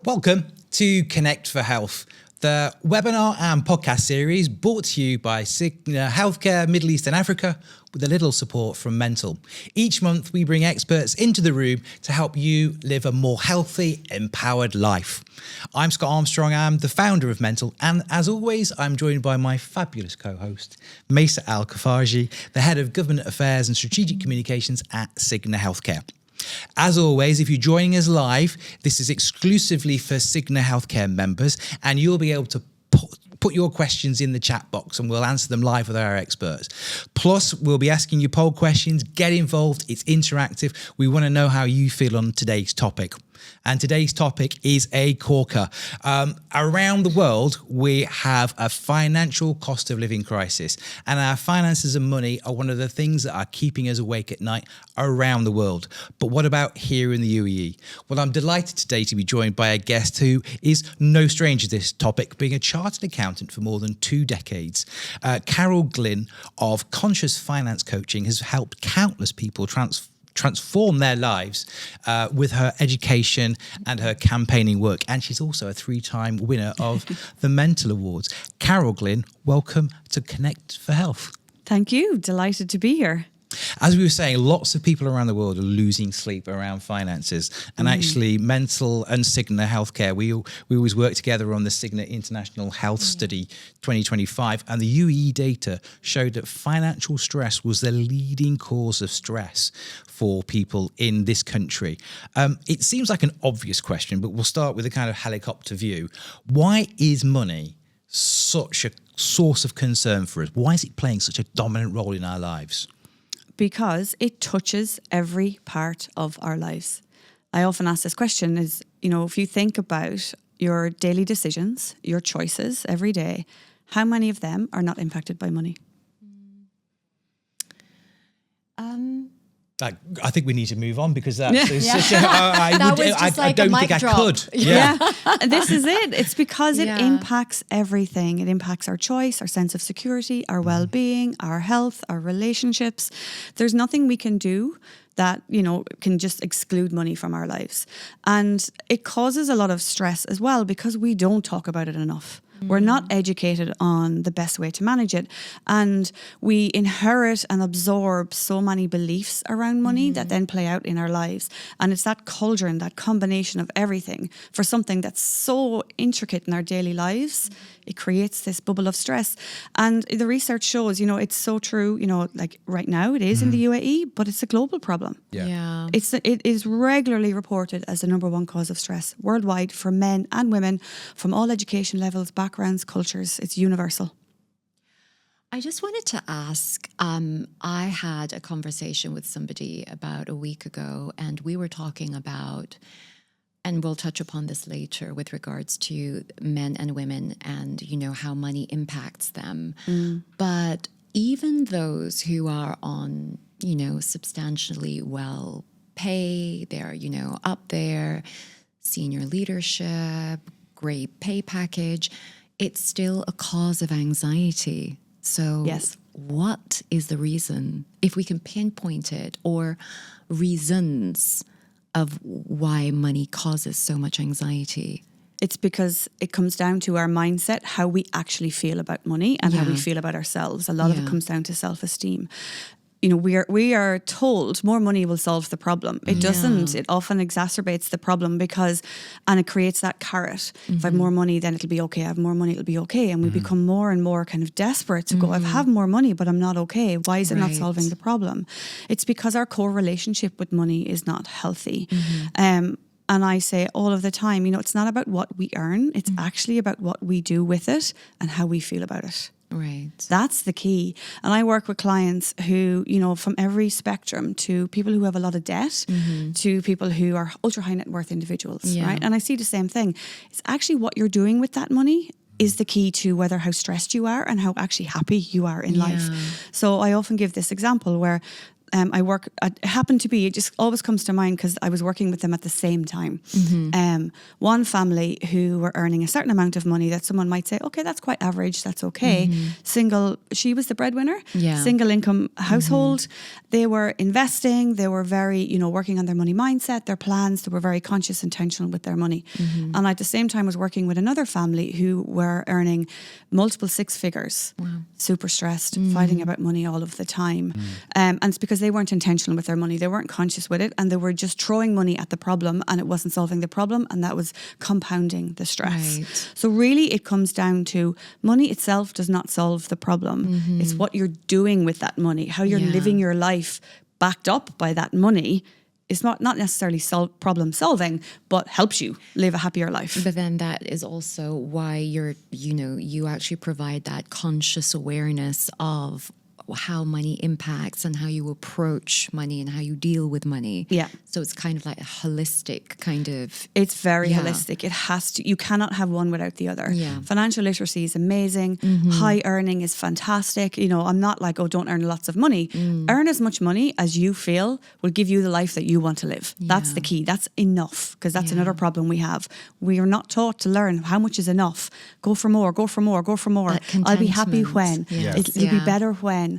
Welcome to Connect for Health, the webinar and podcast series brought to you by Cigna Healthcare Middle East and Africa with a little support from Mental. Each month we bring experts into the room to help you live a more healthy, empowered life. I'm Scott Armstrong, I'm the founder of Mental, and as always I'm joined by my fabulous co-host, Mesa Al-Kafaji, the Head of Government Affairs and Strategic Communications at Cigna Healthcare. As always, if you're joining us live, this is exclusively for Cigna Healthcare members, and you'll be able to put your questions in the chat box and we'll answer them live with our experts. Plus, we'll be asking you poll questions. Get involved. It's interactive. We want to know how you feel on today's topic. And today's topic is a corker. Around the world, we have a financial cost of living crisis, and our finances and money are one of the things that are keeping us awake at night around the world. But what about here in the UAE? Well, I'm delighted today to be joined by a guest who is no stranger to this topic, being a chartered accountant for more than 2 decades. Carol Glynn of Conscious Finance Coaching has helped countless people transform their lives with her education and her campaigning work. And she's also a 3-time winner of the Mental Awards. Carol Glynn, welcome to Connect for Health. Thank you. Delighted to be here. As we were saying, lots of people around the world are losing sleep around finances. And actually, Mental and Cigna Healthcare, we always work together on the Cigna International Health Study 2025. And the UAE data showed that financial stress was the leading cause of stress for people in this country. It seems like an obvious question, but we'll start with a kind of helicopter view. Why is money such a source of concern for us? Why is it playing such a dominant role in our lives? Because it touches every part of our lives. I often ask this question is, if you think about your daily decisions, your choices every day, how many of them are not impacted by money? I think we need to move on because that's I don't think I could. Yeah. And this is it. It's because it impacts everything. It impacts our choice, our sense of security, our well-being, our health, our relationships. There's nothing we can do that, can just exclude money from our lives. And it causes a lot of stress as well because we don't talk about it enough. We're not educated on the best way to manage it. And we inherit and absorb so many beliefs around money that then play out in our lives. And it's that cauldron, that combination of everything for something that's so intricate in our daily lives. It creates this bubble of stress. And the research shows, it's so true, like right now it is in the UAE, but it's a global problem. Yeah. It is regularly reported as the number 1 cause of stress worldwide for men and women from all education levels, backgrounds, cultures. It's universal. I just wanted to ask, I had a conversation with somebody about a week ago, and we were talking about, and we'll touch upon this later with regards to men and women and, how money impacts them. But even those who are on, substantially well pay, they're, up there, senior leadership, great pay package, it's still a cause of anxiety. So yes. What is the reason, if we can pinpoint it, or reasons of why money causes so much anxiety? It's because it comes down to our mindset, how we actually feel about money and how we feel about ourselves. A lot of it comes down to self-esteem. We are told more money will solve the problem. It doesn't. It often exacerbates the problem and it creates that carrot. If I have more money, then it'll be okay. I have more money, it'll be okay. And we become more and more kind of desperate to go, I have more money, but I'm not okay. Why is it not solving the problem? It's because our core relationship with money is not healthy. And I say all of the time, it's not about what we earn. It's actually about what we do with it and how we feel about it. Right. That's the key. And I work with clients who, from every spectrum, to people who have a lot of debt, to people who are ultra high net worth individuals, right? And I see the same thing. It's actually what you're doing with that money is the key to whether how stressed you are and how actually happy you are in life. So I often give this example where it happened to be, it just always comes to mind because I was working with them at the same time. One family who were earning a certain amount of money that someone might say, okay, that's quite average, that's okay. Single, she was the breadwinner, single income household. They were investing, they were very, working on their money mindset, their plans, they were very conscious, intentional with their money. And at the same time was working with another family who were earning multiple six figures, super stressed, fighting about money all of the time. And it's because they weren't intentional with their money. They weren't conscious with it, and they were just throwing money at the problem, and it wasn't solving the problem, and that was compounding the stress. Right. So really it comes down to money itself does not solve the problem. It's what you're doing with that money, how you're living your life backed up by that money. It's not necessarily problem solving, but helps you live a happier life. But then that is also why you actually provide that conscious awareness of how money impacts and how you approach money and how you deal with money. Yeah. So it's kind of like a holistic kind of... It's very holistic. It has to, you cannot have one without the other. Yeah. Financial literacy is amazing. High earning is fantastic. I'm not like, oh, don't earn lots of money. Earn as much money as you feel will give you the life that you want to live. That's the key. That's enough, because that's another problem we have. We are not taught to learn how much is enough. Go for more, go for more, go for more. I'll be happy when. It'll be better when.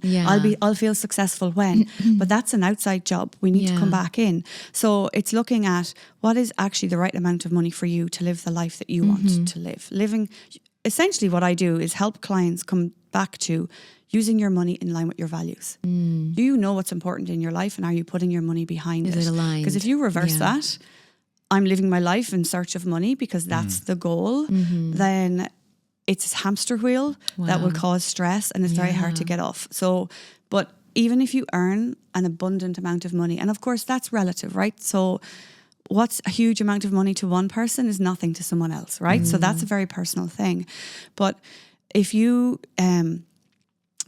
I'll feel successful when. But that's an outside job. We need to come back in. So it's looking at what is actually the right amount of money for you to live the life that you want to live. Essentially what I do is help clients come back to using your money in line with your values. Do you know what's important in your life, and are you putting your money behind it? Is it aligned? Because if you reverse that, I'm living my life in search of money because that's the goal, then it's a hamster wheel that will cause stress, and it's very hard to get off. So, but even if you earn an abundant amount of money, and of course that's relative, right? So what's a huge amount of money to one person is nothing to someone else, right? So that's a very personal thing. But if you,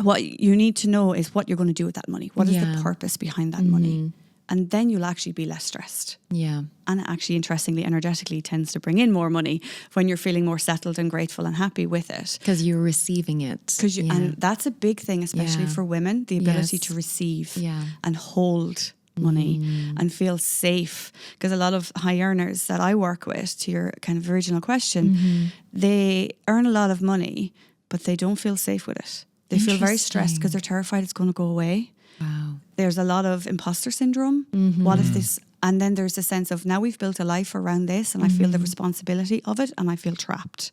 what you need to know is what you're going to do with that money. What is the purpose behind that money? And then you'll actually be less stressed. Yeah. And it actually, interestingly, energetically tends to bring in more money when you're feeling more settled and grateful and happy with it. Because you're receiving it. And that's a big thing, especially for women, the ability to receive and hold money and feel safe. Because a lot of high earners that I work with, to your kind of original question, they earn a lot of money, but they don't feel safe with it. They feel very stressed because they're terrified it's going to go away. Wow. There's a lot of imposter syndrome. What if this... And then there's a sense of, now we've built a life around this and I feel the responsibility of it and I feel trapped.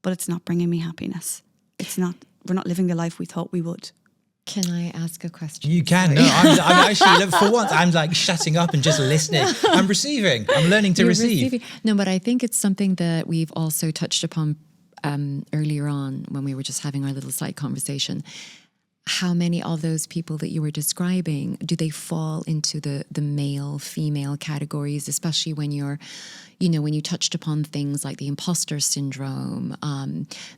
But it's not bringing me happiness. We're not living the life we thought we would. Can I ask a question? You can. No, I'm actually, for once, I'm like shutting up and just listening. I'm receiving. I'm learning to receive. No, but I think it's something that we've also touched upon earlier on when we were just having our little side conversation. How many of those people that you were describing, do they fall into the male, female categories, especially when you're, when you touched upon things like the imposter syndrome,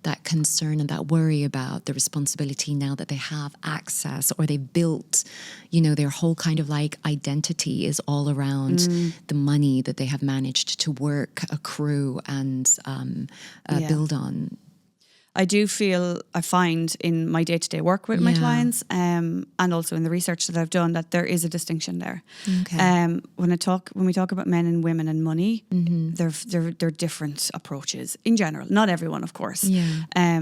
that concern and that worry about the responsibility now that they have access, or they've built, their whole kind of like identity is all around the money that they have managed to work, accrue and build on. I find in my day-to-day work with my clients, and also in the research that I've done, that there is a distinction there. Okay. When we talk about men and women and money, they're different approaches in general. Not everyone, of course. Yeah.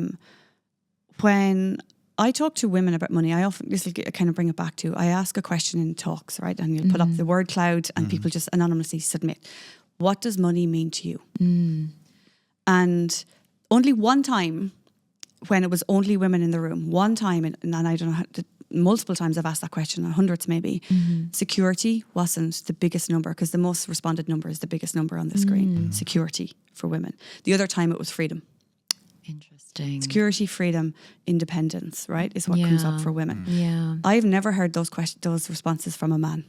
When I talk to women about money, this will kind of bring it back to, I ask a question in talks, right? And you'll put up the word cloud and people just anonymously submit. What does money mean to you? And only one time, when it was only women in the room, one time, and I don't know, multiple times I've asked that question, hundreds maybe, security wasn't the biggest number, because the most responded number is the biggest number on the screen. Security for women. The other time it was freedom. Interesting. Security, freedom, independence, right, is what comes up for women. Yeah. I've never heard those responses from a man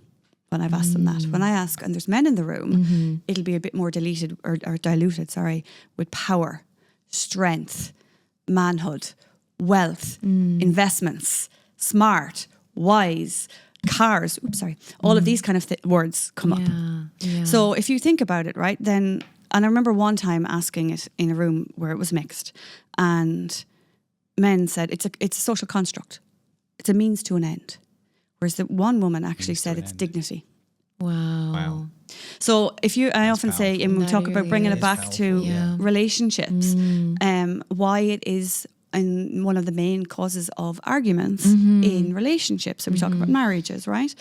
when I've asked them that. When I ask, and there's men in the room, it'll be a bit more diluted, with power, strength, manhood, wealth, investments, smart, wise, cars, all of these kind of words come up. Yeah. So if you think about it, right, then, and I remember one time asking it in a room where it was mixed, and men said it's a social construct. It's a means to an end. whereas the one woman actually Means to said an it's end. dignity. Wow. So I often say, powerful. and we That talk about really bringing it is back powerful, to yeah. relationships, why it is one of the main causes of arguments in relationships. So we talk about marriages, right?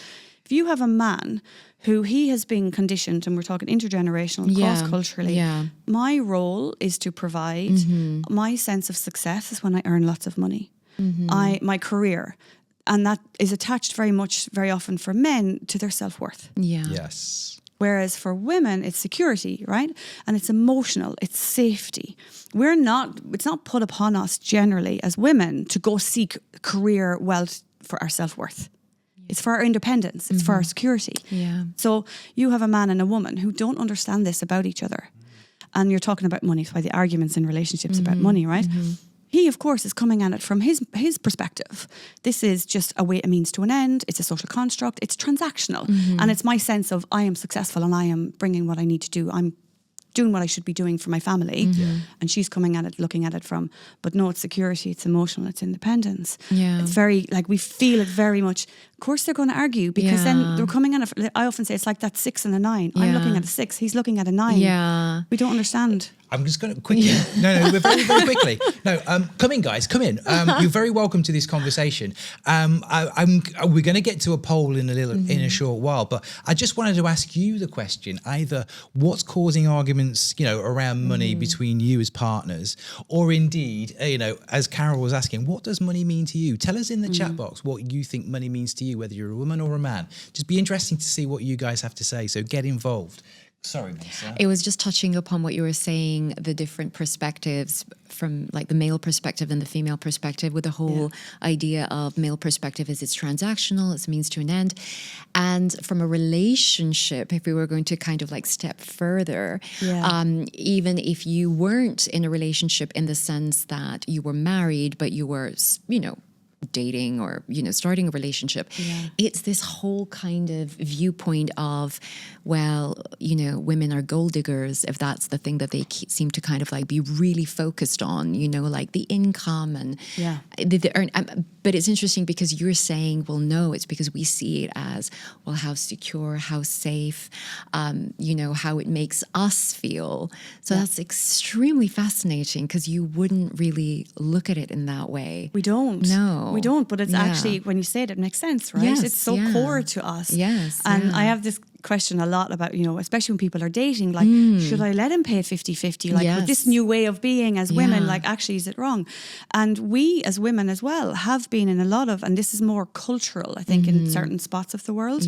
If you have a man who he has been conditioned, and we're talking intergenerational, cross-culturally, my role is to provide. My sense of success is when I earn lots of money. My career. And that is attached very often for men to their self-worth. Yeah. Yes. Whereas for women, it's security, right? And it's emotional, it's safety. It's not put upon us generally as women to go seek career wealth for our self-worth. It's for our independence, it's for our security. Yeah. So you have a man and a woman who don't understand this about each other. And you're talking about money, it's why the arguments in relationships about money, right? He, of course, is coming at it from his perspective. This is just a means to an end. It's a social construct. It's transactional. And it's my sense of I am successful and I am bringing what I need to do. I'm doing what I should be doing for my family. And she's coming at it, looking at it from, but no, it's security, it's emotional, it's independence. Yeah. It's very, like, we feel it very much. Of course they're going to argue because then they're coming at it. I often say it's like that 6 and a 9. I'm looking at a 6, he's looking at a 9. Yeah. We don't understand. I'm just going to quickly. No, we're very, very quickly. No, come in, guys. Come in. You're very welcome to this conversation. We're going to get to a poll in a short while, but I just wanted to ask you the question: either what's causing arguments, around money between you as partners, or indeed, as Carol was asking, what does money mean to you? Tell us in the chat box what you think money means to you, whether you're a woman or a man. Just be interesting to see what you guys have to say. So get involved. Sorry, Melissa. It was just touching upon what you were saying, the different perspectives from like the male perspective and the female perspective, with the whole idea of male perspective is it's transactional, it's a means to an end. And from a relationship, if we were going to kind of like step further, even if you weren't in a relationship in the sense that you were married, but you were, dating or starting a relationship, it's this whole kind of viewpoint of, well, women are gold diggers, if that's the thing that they seem to kind of like be really focused on, like the income and the earn. But it's interesting because you're saying, well, no, it's because we see it as, well, how secure, how safe, how it makes us feel. So that's extremely fascinating because you wouldn't really look at it in that way. We don't. No. We don't, but it's actually, when you say it, it makes sense, right? Yes, it's so core to us. Yes. And I have this question a lot about, especially when people are dating, like, should I let him pay 50-50? Like, with this new way of being as women, like, actually, is it wrong? And we, as women as well, have been in a lot of, and this is more cultural, I think, in certain spots of the world,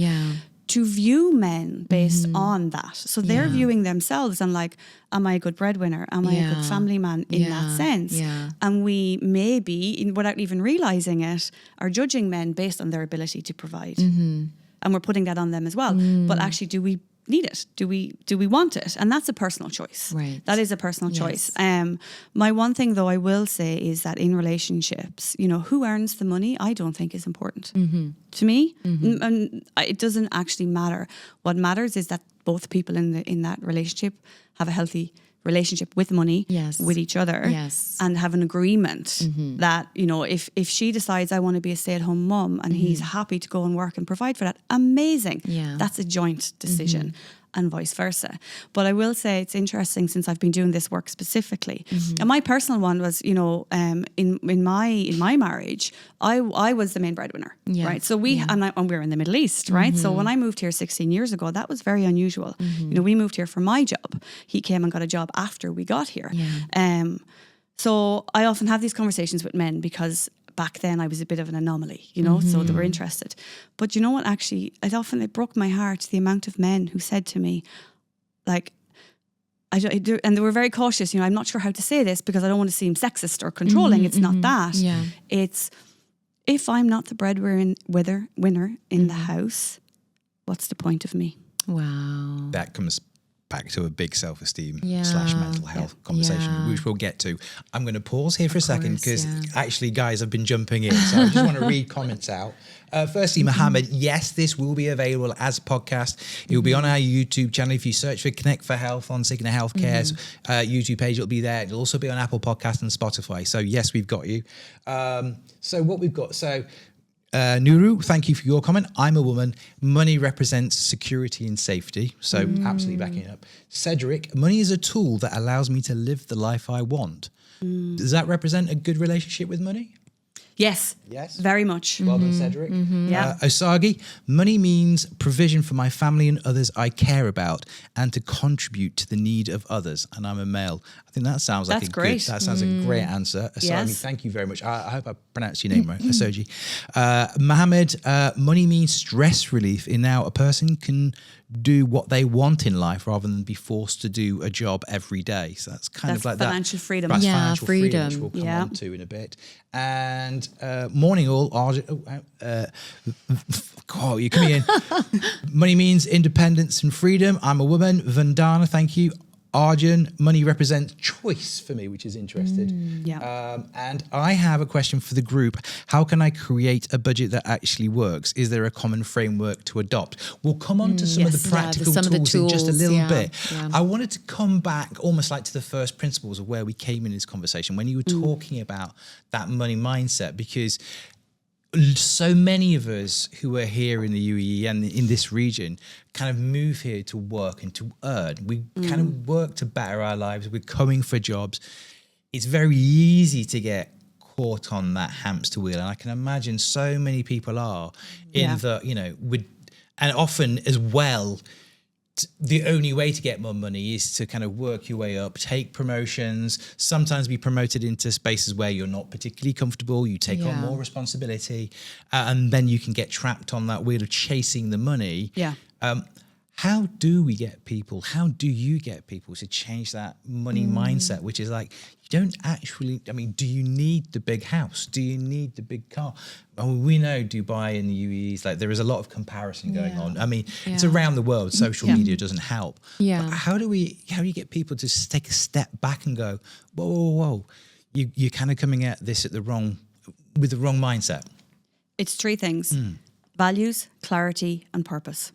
to view men based on that. So they're viewing themselves and like, am I a good breadwinner? Am I a good family man in that sense? And we maybe, without even realizing it, are judging men based on their ability to provide. And we're putting that on them as well. But actually, do we need it? Do we want it? And that's a personal choice. Right. That is a personal choice. My one thing though I will say is that in relationships, who earns the money, I don't think is important. To me, and it doesn't actually matter. What matters is that both people in that relationship have a healthy relationship with money, with each other, and have an agreement that, if she decides I want to be a stay-at-home mum and he's happy to go and work and provide for that, amazing. That's a joint decision. And vice versa. But I will say it's interesting since I've been doing this work specifically. And my personal one was, in my marriage, I was the main breadwinner, right? So and we're in the Middle East, right? So when I moved here 16 years ago, that was very unusual. We moved here for my job. He came and got a job after we got here. So I often have these conversations with men because back then I was a bit of an anomaly, so they were interested. But you know what, actually, it broke my heart, the amount of men who said to me, like, and they were very cautious, I'm not sure how to say this because I don't want to seem sexist or controlling. It's not that. It's, if I'm not the breadwinner in the house, what's the point of me? Wow. That comes back to a big self-esteem / mental health conversation, which we'll get to. I'm going to pause here for a second because actually, guys, have been jumping in. So I just want to read comments out. Firstly, Mohammed, yes, this will be available as a podcast. It will be on our YouTube channel. If you search for Connect for Health on Cigna Healthcare's YouTube page, it'll be there. It'll also be on Apple Podcasts and Spotify. So yes, we've got you. So what we've got, Nuru, thank you for your comment. I'm a woman. Money represents security and safety. So absolutely backing it up. Cedric, money is a tool that allows me to live the life I want. Does that represent a good relationship with money? Yes. Yes. Very much. Well done, Cedric. Yeah. Osagi, money means provision for my family and others I care about, and to contribute to the need of others. And I'm a male. I think that sounds like that sounds like a great answer. Osagi, Yes. thank you very much. I hope I pronounced your name right. Osagi. Mohammed, money means stress relief. In now, a person can do what they want in life rather than be forced to do a job every day. So that's kind of like financial freedom. That's Yeah, financial freedom, which freedom. we'll come on to in a bit. And morning all. Oh, you're coming in. Money means independence and freedom. I'm a woman. Vandana, thank you. Arjun, money represents choice for me, which is interesting. And I have a question for the group. How can I create a budget that actually works? Is there a common framework to adopt? We'll come on to some of the practical tools in just a little bit. Yeah. I wanted to come back almost like to the first principles of where we came in this conversation when you were talking about that money mindset, because so many of us who are here in the UAE and in this region kind of move here to work and to earn. We kind of work to better our lives. We're coming for jobs. It's very easy to get caught on that hamster wheel. And I can imagine so many people are in the, and often as well, the only way to get more money is to kind of work your way up, take promotions, sometimes be promoted into spaces where you're not particularly comfortable. You take on more responsibility, and then you can get trapped on that wheel of chasing the money. Yeah. How do you get people to change that money mindset, which is like, you don't actually, do you need the big house? Do you need the big car? We know Dubai and the UAE is like, there is a lot of comparison going on. It's around the world. Social media doesn't help. Yeah. But how do you get people to take a step back and go, whoa, you're kind of coming at this with the wrong mindset? It's three things: values, clarity, and purpose.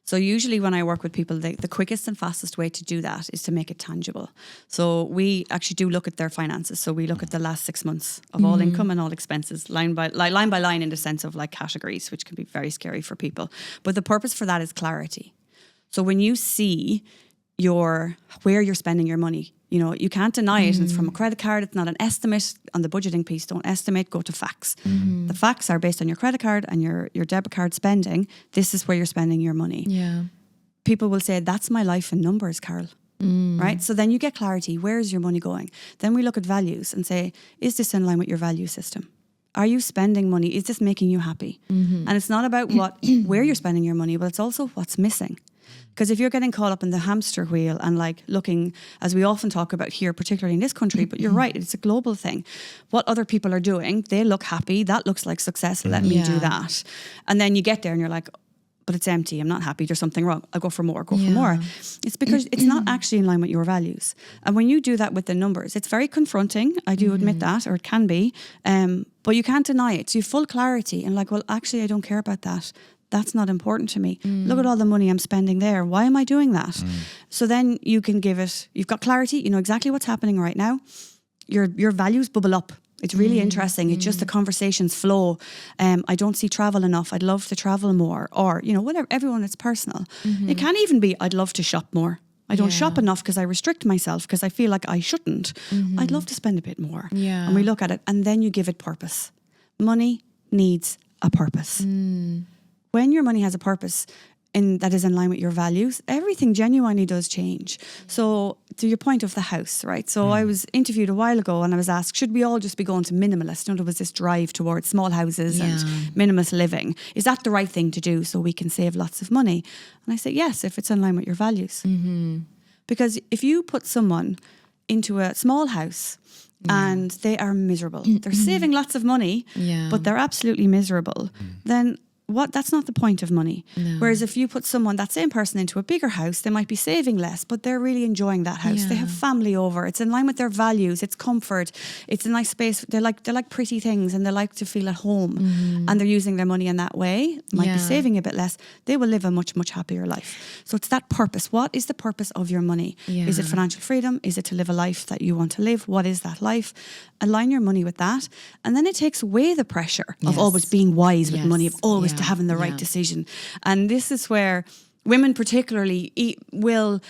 So usually when I work with people, the quickest and fastest way to do that is to make it tangible. So we actually do look at their finances. So we look at the last 6 months of all income and all expenses, line by line, in the sense of like categories, which can be very scary for people. But the purpose for that is clarity. So when you see where you're spending your money, you can't deny it. It's from a credit card. It's not an estimate on the budgeting piece. Don't estimate, go to facts. The facts are based on your credit card and your debit card spending. This is where you're spending your money. Yeah. People will say, that's my life in numbers, Carol. Right? So then you get clarity. Where is your money going? Then we look at values and say, is this in line with your value system? Are you spending money? Is this making you happy? And it's not about where you're spending your money, but it's also what's missing. Because if you're getting caught up in the hamster wheel and like looking, as we often talk about here, particularly in this country, but you're right, it's a global thing. What other people are doing, they look happy, that looks like success, let me do that. And then you get there and you're like, but it's empty, I'm not happy, there's something wrong, I'll go for more, for more. It's because it's not actually in line with your values. And when you do that with the numbers, it's very confronting, I do admit that, or it can be, but you can't deny it. So you have full clarity and like, well, actually, I don't care about that. That's not important to me. Look at all the money I'm spending there. Why am I doing that? So then you can you've got clarity, you know exactly what's happening right now. Your values bubble up. It's really interesting. It's just the conversations flow. I don't see travel enough. I'd love to travel more. Or, whatever, everyone, it's personal. It can even be, I'd love to shop more. I don't shop enough because I restrict myself because I feel like I shouldn't. I'd love to spend a bit more. Yeah. And we look at it and then you give it purpose. Money needs a purpose. When your money has a purpose that is in line with your values, everything genuinely does change. So to your point of the house, right? So I was interviewed a while ago and I was asked, should we all just be going to minimalist? There was this drive towards small houses and minimalist living. Is that the right thing to do so we can save lots of money? And I said, yes, if it's in line with your values. Because if you put someone into a small house and they are miserable, they're saving lots of money, but they're absolutely miserable, then that's not the point of money. No. Whereas if you put that same person into a bigger house, they might be saving less, but they're really enjoying that house. They have family over. It's in line with their values. It's comfort. It's a nice space. They like pretty things and they like to feel at home, and they're using their money in that way. Might be saving a bit less. They will live a much, much happier life. So it's that purpose. What is the purpose of your money? Is it financial freedom? Is it to live a life that you want to live? What is that life? Align your money with that. And then it takes away the pressure of always being wise with money, of always to having the right decision. And this is where women particularly will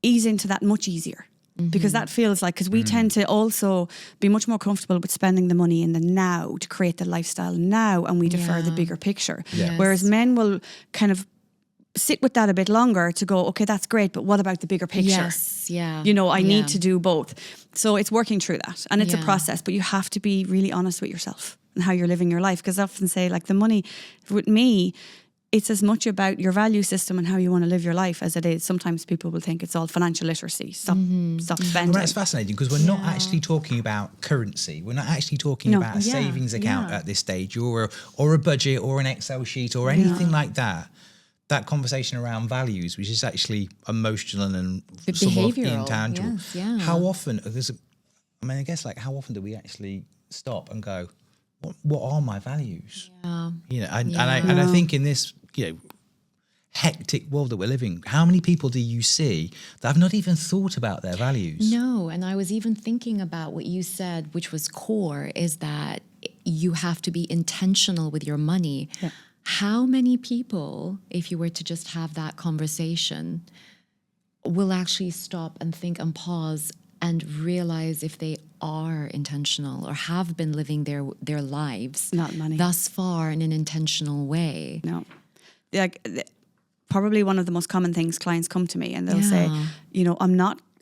ease into that much easier. Because that feels like, because we tend to also be much more comfortable with spending the money in the now to create the lifestyle now, and we defer the bigger picture. Whereas men will kind of sit with that a bit longer to go, okay, that's great, but what about the bigger picture? You know, I need to do both. So it's working through that, and it's a process, but you have to be really honest with yourself and how you're living your life. Because I often say, like, the money, with me, it's as much about your value system and how you want to live your life as it is. Sometimes people will think it's all financial literacy. Stop spending. Well, that's fascinating, because we're not actually talking about currency. We're not actually talking about a savings account at this stage, or a budget, or an Excel sheet, or anything like that. That conversation around values, which is actually emotional and somewhat intangible. How often? I guess, like, how often do we actually stop and go, what are my values? You know, and I think in this, you know, hectic world that we're living, how many people do you see that have not even thought about their values? No, and I was even thinking about what you said, which was core, is that you have to be intentional with your money. How many people, if you were to just have that conversation, will actually stop and think and pause and realize if they are intentional or have been living their lives thus far in an intentional way? No. Like, probably one of the most common things, clients come to me and they'll say, you know,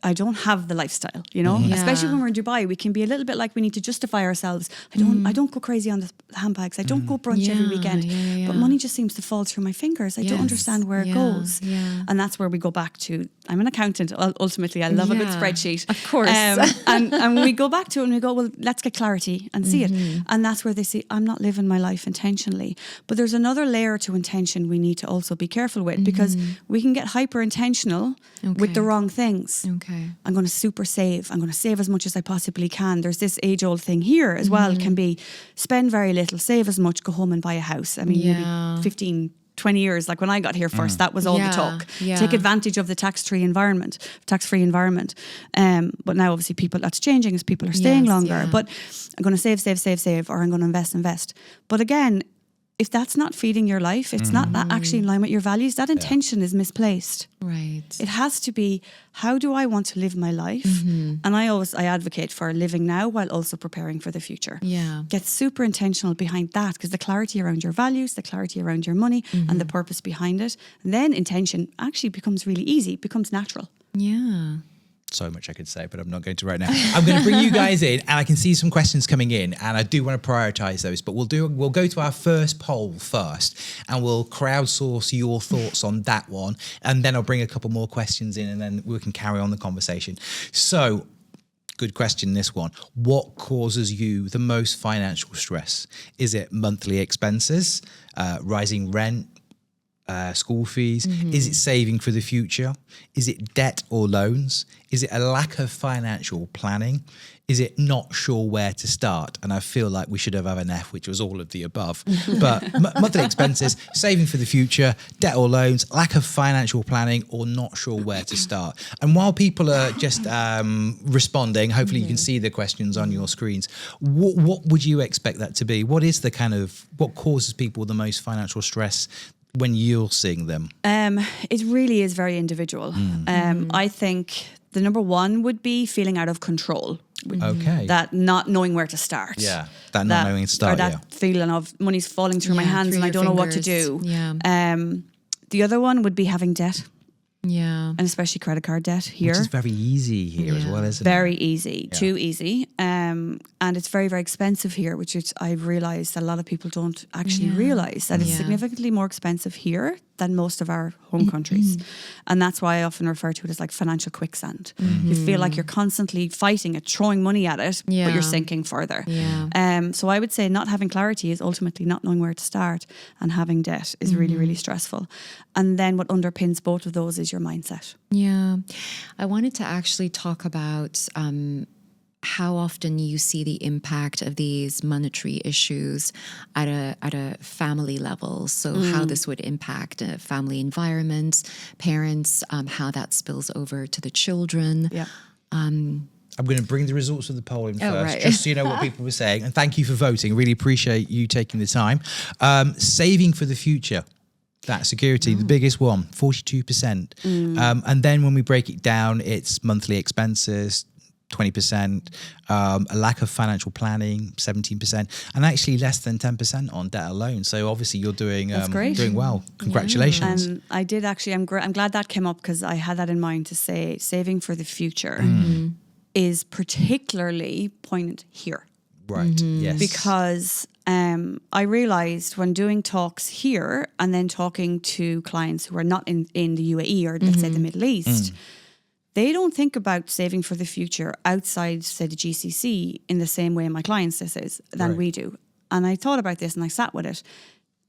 I don't have the lifestyle, you know, especially when we're in Dubai, we can be a little bit like we need to justify ourselves. I don't go crazy on the handbags. I don't go brunch every weekend, but money just seems to fall through my fingers. I don't understand where it goes. And that's where we go back to, I'm an accountant. Ultimately, I love a good spreadsheet. Of course. And we go back to it and we go, well, let's get clarity and see it. And that's where they see, I'm not living my life intentionally. But there's another layer to intention we need to also be careful with, because we can get hyper intentional with the wrong things. I'm going to super save. I'm going to save as much as I possibly can. There's this age-old thing here as well. It can be spend very little, save as much, go home and buy a house. I mean, maybe 15, 20 years, like when I got here first, that was all the talk. Take advantage of the tax-free environment. But now obviously that's changing as people are staying longer. But I'm going to save, or I'm going to invest. But again, if that's not feeding your life, it's not that actually in line with your values, that intention is misplaced. Right. It has to be, how do I want to live my life? And I advocate for living now while also preparing for the future. Get super intentional behind that, because the clarity around your values, the clarity around your money and the purpose behind it, and then intention actually becomes really easy, becomes natural. So much I could say, but I'm not going to right now. I'm going to bring you guys in, and I can see some questions coming in, and I do want to prioritize those, but we'll go to our first poll first, and we'll crowdsource your thoughts on that one, and then I'll bring a couple more questions in, and then we can carry on the conversation. So, good question, this one. What causes you the most financial stress? Is it monthly expenses, rising rent, school fees? Is it saving for the future? Is it debt or loans? Is it a lack of financial planning? Is it not sure where to start? And I feel like we should have an F, which was all of the above. But monthly expenses, saving for the future, debt or loans, lack of financial planning, or not sure where to start. And while people are just responding, hopefully you can see the questions on your screens. What would you expect that to be? What causes people the most financial stress when you're seeing them? It really is very individual. I think the number one would be feeling out of control. That not knowing where to start. That not knowing where to start. Or that feeling of money's falling through my hands and I don't know what to do. The other one would be having debt. And especially credit card debt here. Which is very easy here as well, isn't it? Very easy, too easy. And it's very, very expensive here, which I've realised that a lot of people don't actually realise that it's significantly more expensive here than most of our home countries. And that's why I often refer to it as like financial quicksand. You feel like you're constantly fighting it, throwing money at it, but you're sinking further. So I would say not having clarity is ultimately not knowing where to start, and having debt is really, really stressful. And then what underpins both of those is your mindset. Yeah. I wanted to actually talk about how often you see the impact of these monetary issues at a family level. So how this would impact a family environment, parents, how that spills over to the children. Yeah. I'm going to bring the results of the polling first, right. just so you know what people were saying. And thank you for voting. Really appreciate you taking the time. Saving for the future. That security, the biggest one, 42%. And then when we break it down, it's monthly expenses, 20%, a lack of financial planning, 17%, and actually less than 10% on debt alone. So obviously you're doing doing well. Congratulations. And I did actually, I'm glad that came up, because I had that in mind to say saving for the future is particularly poignant here. Right, yes. Because I realised when doing talks here and then talking to clients who are not in the UAE or let's say the Middle East, they don't think about saving for the future outside, say, the GCC in the same way my clients this is than we do. And I thought about this and I sat with it.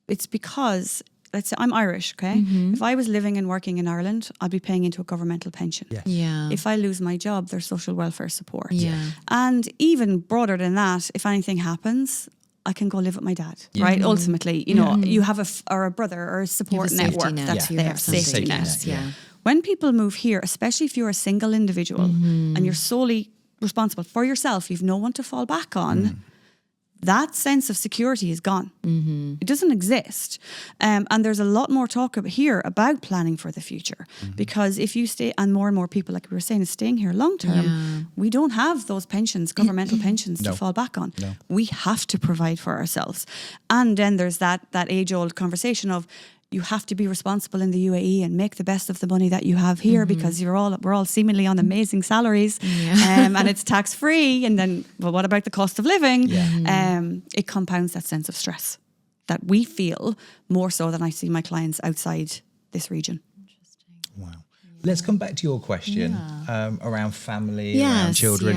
It's because, let's say I'm Irish, okay? If I was living and working in Ireland, I'd be paying into a governmental pension. Yeah. If I lose my job, there's social welfare support. Yeah. And even broader than that, if anything happens, I can go live with my dad, right? Ultimately, you know, you have a brother or a support network that's there, safety net. Yeah. When people move here, especially if you're a single individual and you're solely responsible for yourself, you've no one to fall back on, that sense of security is gone. It doesn't exist. And there's a lot more talk here about planning for the future, because if you stay, and more people, like we were saying, is staying here long term, we don't have those pensions, governmental pensions to fall back on. We have to provide for ourselves. And then there's that age-old conversation of, you have to be responsible in the UAE and make the best of the money that you have here, because we're all seemingly on amazing salaries, and it's tax free. And then, well, what about the cost of living? It compounds that sense of stress that we feel more so than I see my clients outside this region. Wow. Let's come back to your question around family, around children,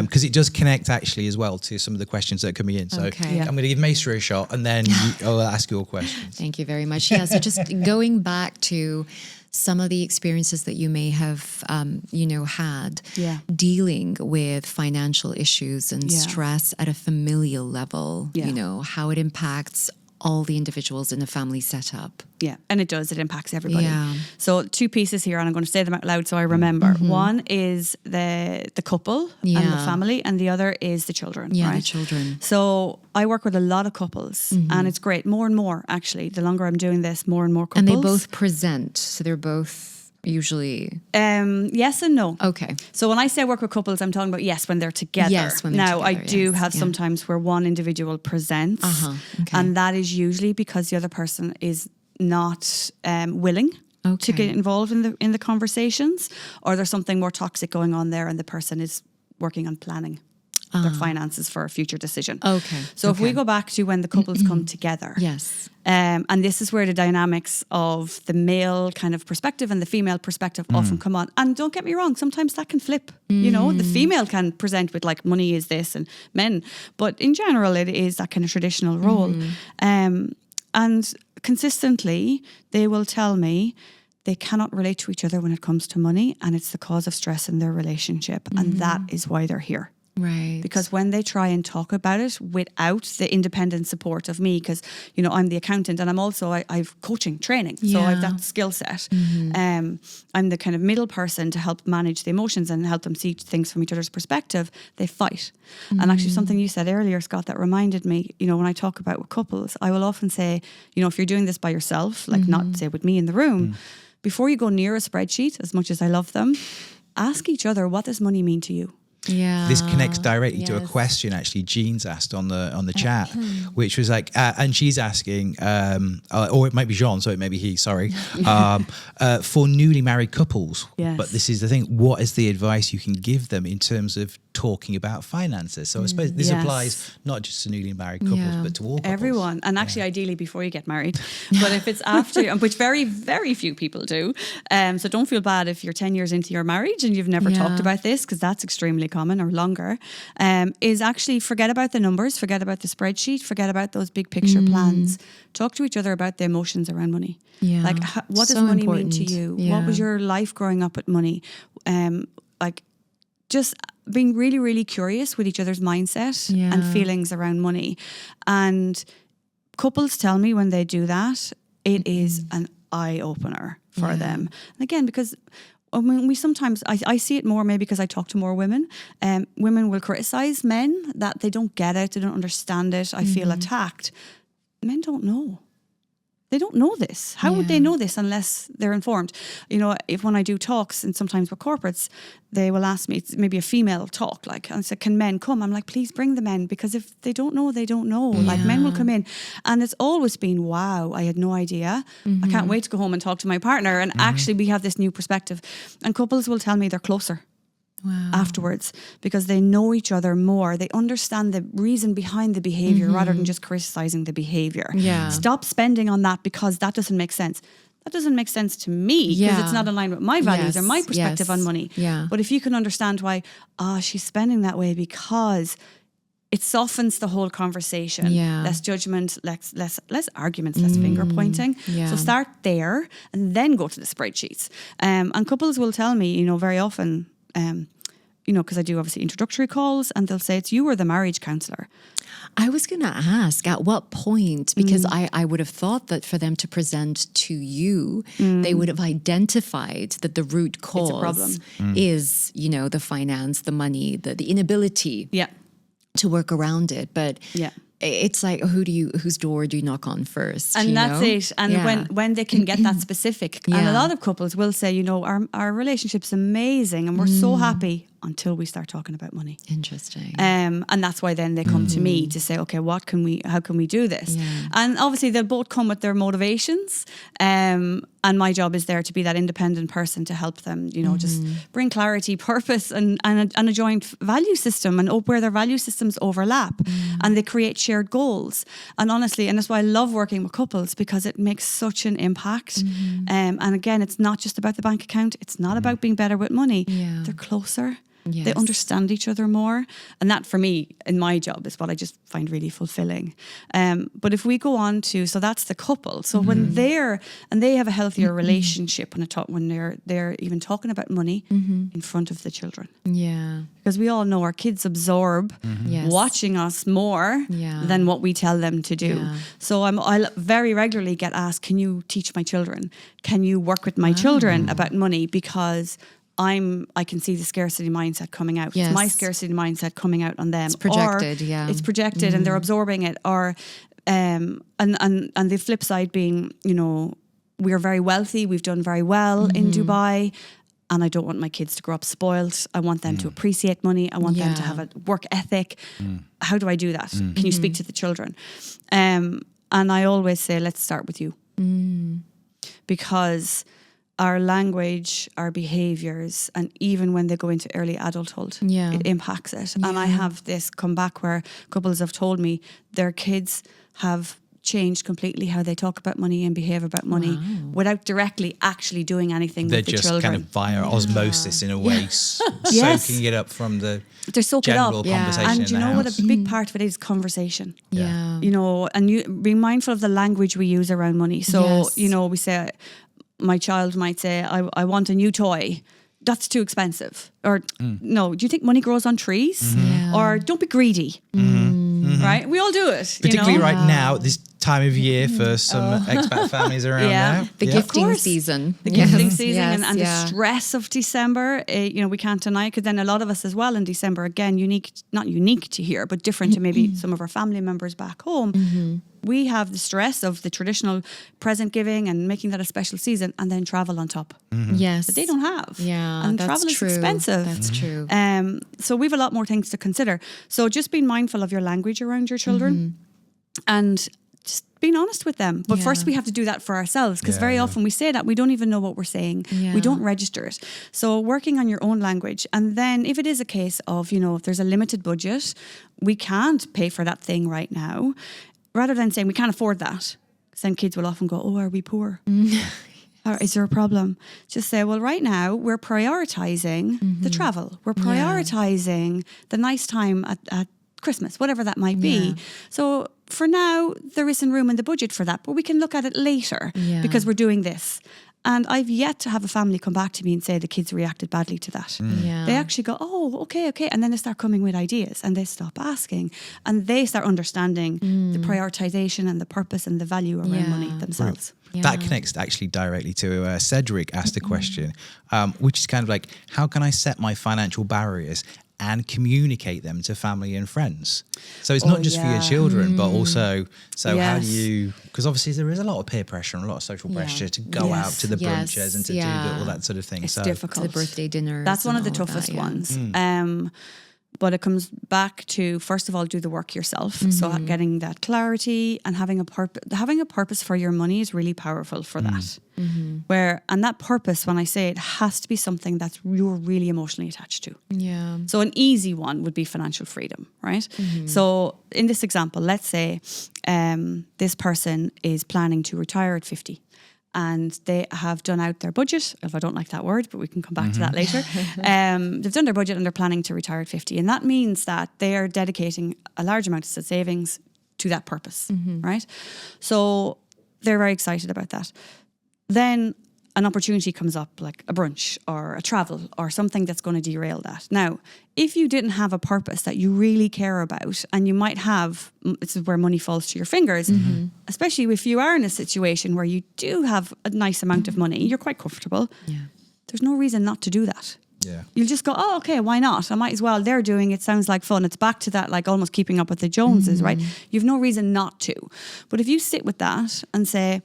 because it does connect actually as well to some of the questions that are coming in. So I'm going to give Maester a shot, and then I'll ask your questions. Thank you very much. Yeah, so just going back to some of the experiences that you may have, had dealing with financial issues and stress at a familial level, how it impacts all the individuals in a family setup. Yeah, and it does. It impacts everybody. Yeah. So 2 pieces here, and I'm going to say them out loud so I remember. One is the couple and the family, and the other is the children. Yeah, right? the children. So I work with a lot of couples, and it's great. More and more, actually. The longer I'm doing this, more and more couples. And they both present, so they're both usually yes and no. Okay. So when I say work with couples, I'm talking about when they're together. Yes, when they're now together, I do have sometimes where one individual presents, and that is usually because the other person is not willing to get involved in the conversations, or there's something more toxic going on there, and the person is working on planning their finances for a future decision. Okay. So if we go back to when the couples come together. Yes. And this is where the dynamics of the male kind of perspective and the female perspective often come on. And don't get me wrong, sometimes that can flip. You know, the female can present with like money is this and men. But in general, it is that kind of traditional role. And consistently, they will tell me they cannot relate to each other when it comes to money, and it's the cause of stress in their relationship. And that is why they're here. Right. Because when they try and talk about it without the independent support of me, because, I'm the accountant and I'm also, I've coaching, training. So I've that skill set. I'm the kind of middle person to help manage the emotions and help them see things from each other's perspective. They fight. And actually something you said earlier, Scott, that reminded me, when I talk about with couples, I will often say, if you're doing this by yourself, like not say with me in the room, before you go near a spreadsheet, as much as I love them, ask each other, what does money mean to you? Yeah. This connects directly to a question actually Jean's asked on the chat, which was like, and she's asking, or it might be Jean, so it may be he, sorry, for newly married couples. Yes. But this is the thing, what is the advice you can give them in terms of talking about finances. So I suppose this applies not just to newly married couples, but to all couples. Everyone. And actually, ideally before you get married. But if it's after, which very, very few people do. So don't feel bad if you're 10 years into your marriage and you've never talked about this, because that's extremely common, or longer, is actually forget about the numbers, forget about the spreadsheet, forget about those big picture plans. Talk to each other about the emotions around money. Yeah. Like, what does money mean to you? Yeah. What was your life growing up with money? Like, just being really, really curious with each other's mindset and feelings around money. And couples tell me when they do that, it is an eye opener for them. And again, because I mean, we sometimes, I see it more maybe because I talk to more women. Women will criticize men that they don't get it, they don't understand it. I feel attacked. Men don't know. They don't know this. How would they know this unless they're informed? You know, if when I do talks, and sometimes with corporates, they will ask me, it's maybe a female talk, like, and say, can men come? I'm like, please bring the men, because if they don't know, they don't know. Like, men will come in. And it's always been, wow, I had no idea. I can't wait to go home and talk to my partner. And actually we have this new perspective. And couples will tell me they're closer. Afterwards, because they know each other more. They understand the reason behind the behavior rather than just criticizing the behavior. Stop spending on that because that doesn't make sense. That doesn't make sense to me because it's not aligned with my values or my perspective on money. But if you can understand why, she's spending that way, because it softens the whole conversation. Less judgment, less arguments, less finger pointing. So start there and then go to the spreadsheets. And couples will tell me, you know, very often, you know, because I do obviously introductory calls, and they'll say, it's you or the marriage counsellor. I was going to ask at what point, because I would have thought that for them to present to you, they would have identified that the root cause is, you know, the finance, the money, the inability to work around it. But it's like, whose door do you knock on first? And that's it. And when they can get that specific, and a lot of couples will say, you know, our relationship's amazing and we're so happy until we start talking about money. Interesting. And that's why then they come to me to say, okay, how can we do this? And obviously they'll both come with their motivations. And my job is there to be that independent person to help them, you know, just bring clarity, purpose, and a joint value system, and where their value systems overlap and they create shared goals. And honestly, and that's why I love working with couples, because it makes such an impact. And again, it's not just about the bank account. It's not about being better with money. They're closer. They understand each other more. And that, for me, in my job, is what I just find really fulfilling. But if we go on to, so that's the couple. So when they have a healthier relationship when they're even talking about money in front of the children. Because we all know our kids absorb watching us more than what we tell them to do. So I very regularly get asked, can you teach my children? Can you work with my children about money? Because I can see the scarcity mindset coming out. It's my scarcity mindset coming out on them. It's projected, It's projected and they're absorbing it. Or and the flip side being, you know, we're very wealthy, we've done very well in Dubai, and I don't want my kids to grow up spoiled. I want them to appreciate money. I want them to have a work ethic. How do I do that? Can you speak to the children? And I always say, let's start with you. Because our language, our behaviours, and even when they go into early adulthood, it impacts it. And I have this come back where couples have told me their kids have changed completely how they talk about money and behave about money without directly actually doing anything with the children. They're just kind of via osmosis in a way, soaking it up from the general conversation. And you know what a big part of it is? Conversation. You know, and being mindful of the language we use around money. So, you know, we say, my child might say, I want a new toy. That's too expensive. Or, no, do you think money grows on trees? Or don't be greedy. Right? We all do it. Particularly right now, this time of year for some expat families around now. The gifting season. The gifting season and the stress of December. You know, we can't deny, because then a lot of us as well in December, again, not unique to here, but different to maybe some of our family members back home. We have the stress of the traditional present giving and making that a special season, and then travel on top. Yes. That they don't have. And travel is expensive. That's true. So we have a lot more things to consider. So just being mindful of your language around your children and just being honest with them. But first we have to do that for ourselves, because very often we say that we don't even know what we're saying. We don't register it. So working on your own language. And then if it is a case of, if there's a limited budget, we can't pay for that thing right now, rather than saying we can't afford that. Because then kids will often go, oh, are we poor? Or is there a problem? Just say, well, right now we're prioritizing the travel. We're prioritizing the nice time at Christmas, whatever that might be. So for now, there isn't room in the budget for that, but we can look at it later because we're doing this. And I've yet to have a family come back to me and say the kids reacted badly to that. They actually go, oh, okay. And then they start coming with ideas, and they stop asking, and they start understanding the prioritization and the purpose and the value around money themselves. That connects actually directly to Cedric asked a question, which is kind of like, how can I set my financial barriers and communicate them to family and friends? So it's not just for your children, but also, how do you, because obviously there is a lot of peer pressure and a lot of social pressure to go out to the brunches and to do all that sort of thing. It's difficult. The birthday dinners. That's one of the toughest ones. But it comes back to, first of all, do the work yourself. So getting that clarity and having a purpose for your money is really powerful for that. And that purpose, when I say it, has to be something that you're really emotionally attached to. So an easy one would be financial freedom, right? So in this example, let's say this person is planning to retire at 50. And they have done out their budget, if I don't like that word, but we can come back to that later. They've done their budget and they're planning to retire at 50. And that means that they are dedicating a large amount of savings to that purpose, right? So they're very excited about that. Then an opportunity comes up, like a brunch or a travel or something that's going to derail that. Now, if you didn't have a purpose that you really care about, and you might have, this is where money falls to your fingers, especially if you are in a situation where you do have a nice amount of money, you're quite comfortable. There's no reason not to do that. You'll just go, oh, okay, why not? I might as well. They're doing it. Sounds like fun. It's back to that, like almost keeping up with the Joneses, right? You've no reason not to. But if you sit with that and say,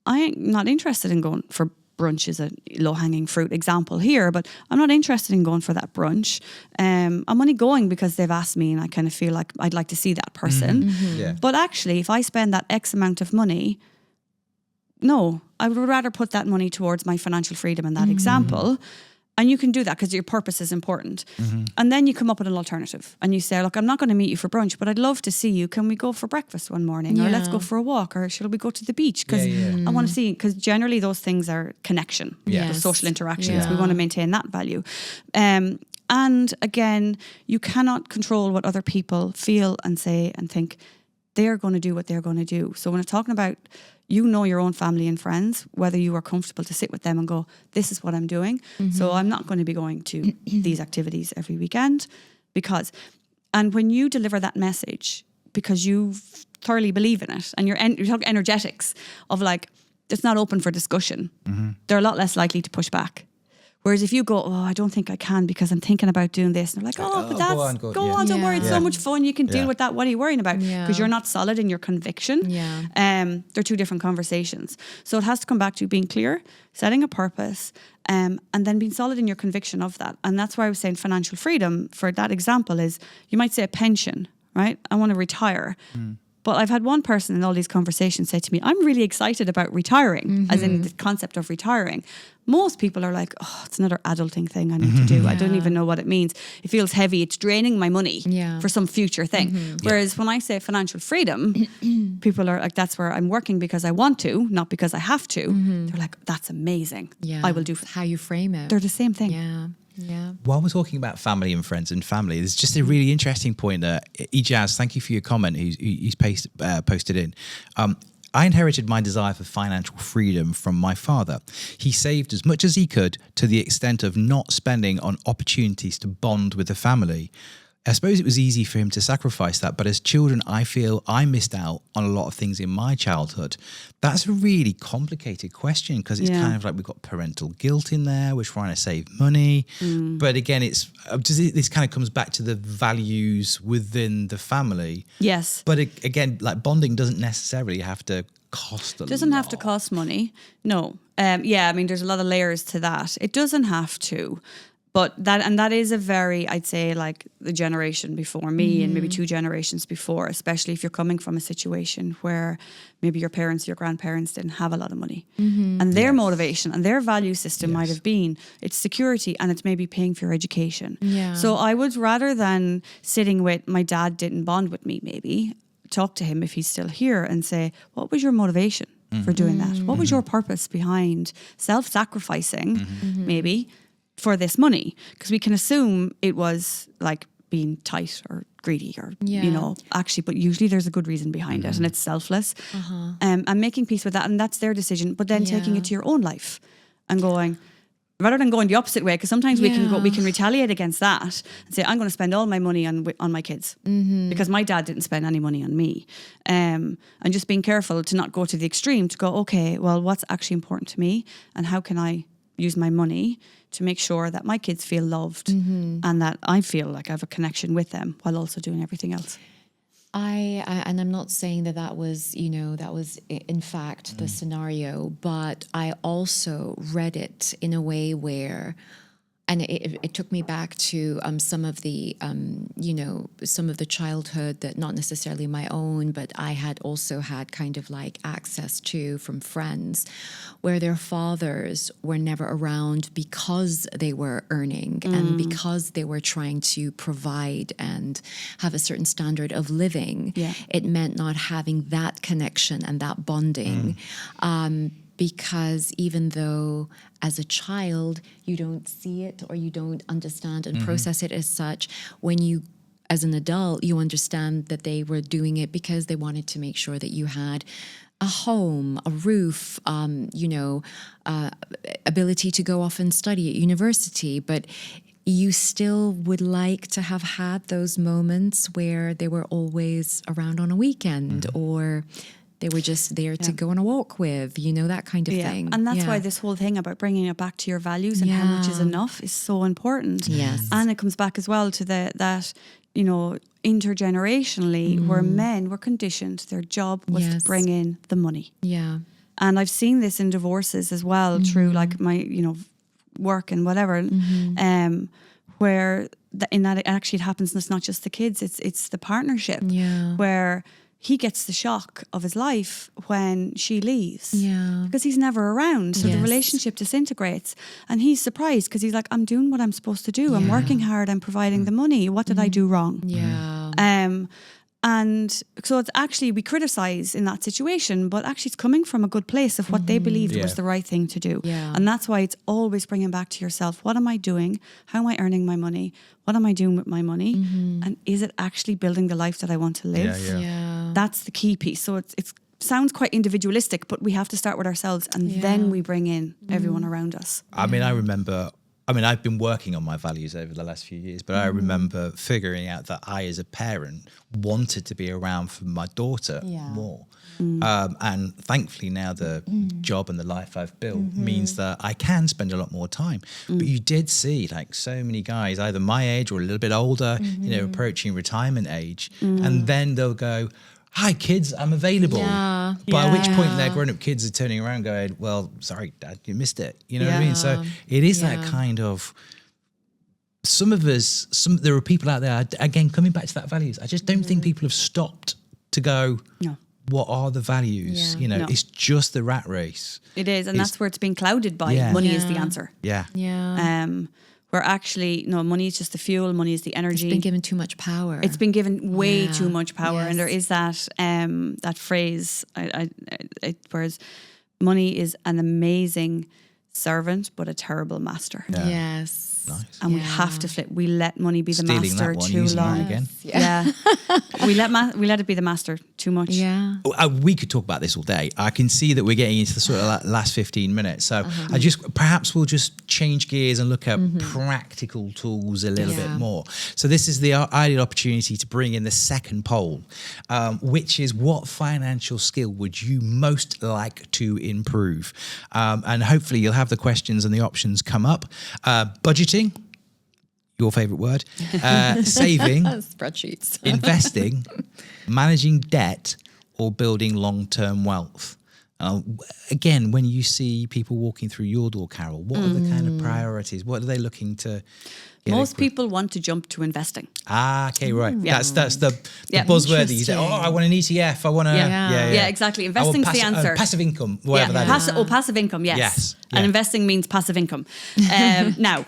I'm not interested in going for brunch, is a low-hanging fruit example here, but I'm not interested in going for that brunch. I'm only going because they've asked me and I kind of feel like I'd like to see that person. But actually, if I spend that X amount of money, no, I would rather put that money towards my financial freedom in that example. And you can do that because your purpose is important. And then you come up with an alternative and you say, look, I'm not going to meet you for brunch, but I'd love to see you. Can we go for breakfast one morning? Or let's go for a walk? Or shall we go to the beach? Because I want to see, because generally those things are connection, those social interactions. We want to maintain that value. And again, you cannot control what other people feel and say and think. They're going to do what they're going to do. So when I'm talking about, your own family and friends, whether you are comfortable to sit with them and go, this is what I'm doing. So I'm not going to be going to these activities every weekend and when you deliver that message, because you thoroughly believe in it, and you're talking energetics of like, it's not open for discussion. They're a lot less likely to push back. Whereas if you go, oh, I don't think I can because I'm thinking about doing this. And they're like, but that's, go on, don't worry. It's so much fun. You can deal with that. What are you worrying about? Because you're not solid in your conviction. They're two different conversations. So it has to come back to being clear, setting a purpose, and then being solid in your conviction of that. And that's why I was saying financial freedom for that example is, you might say a pension, right? I want to retire. But I've had one person in all these conversations say to me, I'm really excited about retiring, as in the concept of retiring. Most people are like, oh, it's another adulting thing I need to do. I don't even know what it means. It feels heavy. It's draining my money for some future thing. Whereas when I say financial freedom, people are like, that's where I'm working because I want to, not because I have to. They're like, that's amazing. I will do. How you frame it. They're the same thing. While we're talking about family and friends and family, there's just a really interesting point that Ijaz, thank you for your comment, he's posted in. I inherited my desire for financial freedom from my father. He saved as much as he could to the extent of not spending on opportunities to bond with the family. I suppose it was easy for him to sacrifice that, but as children, I feel I missed out on a lot of things in my childhood. That's a really complicated question because it's kind of like we've got parental guilt in there. We're trying to save money. But again, this kind of comes back to the values within the family. Yes. But again, like bonding doesn't necessarily have to cost a lot. Doesn't have to cost money. No. I mean, there's a lot of layers to that. It doesn't have to. But that is a very, I'd say, like the generation before me and maybe 2 generations before, especially if you're coming from a situation where maybe your parents, your grandparents didn't have a lot of money. And their motivation and their value system might have been, it's security and it's maybe paying for your education. Yeah. So I would, rather than sitting with, my dad didn't bond with me maybe, talk to him if he's still here and say, what was your motivation for doing that? What was your purpose behind self-sacrificing maybe for this money? Because we can assume it was like being tight or greedy or, you know, actually, but usually there's a good reason behind it and it's selfless. And making peace with that, and that's their decision, but then taking it to your own life and going, rather than going the opposite way, because sometimes we can retaliate against that and say, I'm going to spend all my money on my kids because my dad didn't spend any money on me. And just being careful to not go to the extreme, to go, okay, well, what's actually important to me and how can I use my money to make sure that my kids feel loved and that I feel like I have a connection with them while also doing everything else. And I'm not saying that was, you know, that was in fact the scenario, but I also read it in a way where, and it took me back to some of the, you know, some of the childhood that not necessarily my own, but I had also had kind of like access to from friends where their fathers were never around because they were earning and because they were trying to provide and have a certain standard of living. It meant not having that connection and that bonding. Because even though as a child you don't see it or you don't understand and process it as such, when you, as an adult, you understand that they were doing it because they wanted to make sure that you had a home, a roof, you know, ability to go off and study at university, but you still would like to have had those moments where they were always around on a weekend or they were just there to go on a walk with, you know, that kind of thing. And that's why this whole thing about bringing it back to your values and how much is enough is so important. Yes. And it comes back as well to that, you know, intergenerationally where men were conditioned, their job was to bring in the money. Yeah. And I've seen this in divorces as well through like my, you know, work and whatever, where in that actually it happens, and it's not just the kids, it's the partnership where he gets the shock of his life when she leaves because he's never around. So the relationship disintegrates and he's surprised because he's like, I'm doing what I'm supposed to do. I'm working hard. I'm providing the money. What did I do wrong? And so it's actually, we criticize in that situation, but actually it's coming from a good place of what they believed was the right thing to do. And that's why it's always bringing back to yourself, what am I doing? How am I earning my money? What am I doing with my money? And is it actually building the life that I want to live? That's the key piece. So it sounds quite individualistic, but we have to start with ourselves and then we bring in everyone around us. I mean, I've been working on my values over the last few years, but I remember figuring out that I, as a parent, wanted to be around for my daughter more. And thankfully now the job and the life I've built means that I can spend a lot more time. But you did see like so many guys, either my age or a little bit older, you know, approaching retirement age. And then they'll go, hi kids, I'm available. By which point their grown-up kids are turning around going, well, sorry, Dad, you missed it. You know what I mean? So it is that kind of, there are people out there, again, coming back to that values, I just don't think people have stopped to go, what are the values? You know, it's just the rat race. It is, and that's where it's being clouded by money is the answer. Where actually, no, money is just the fuel, money is the energy. It's been given too much power. It's been given way too much power. And there is that that phrase, whereas money is an amazing servant, but a terrible master. Yes. Nice. And we have to flip. We let money be the master that one, too long. Again. we let it be the master too much. We could talk about this all day. I can see that we're getting into the sort of last 15 minutes. So perhaps we'll just change gears and look at practical tools a little bit more. So this is the ideal opportunity to bring in the second poll, which is what financial skill would you most like to improve? And hopefully you'll have the questions and the options come up. Budgeting, your favorite word, saving, spreadsheets, investing, managing debt, or building long-term wealth. Again, when you see people walking through your door, Carol, what are the kind of priorities? What are they looking to get? Most people want to jump to investing. Okay, right. Yeah. That's the buzzword that you say, I want an ETF. I want to... Yeah, exactly. Investing's the answer. Passive income, whatever that is. Passive income, yes. Yeah. And investing means passive income. Now...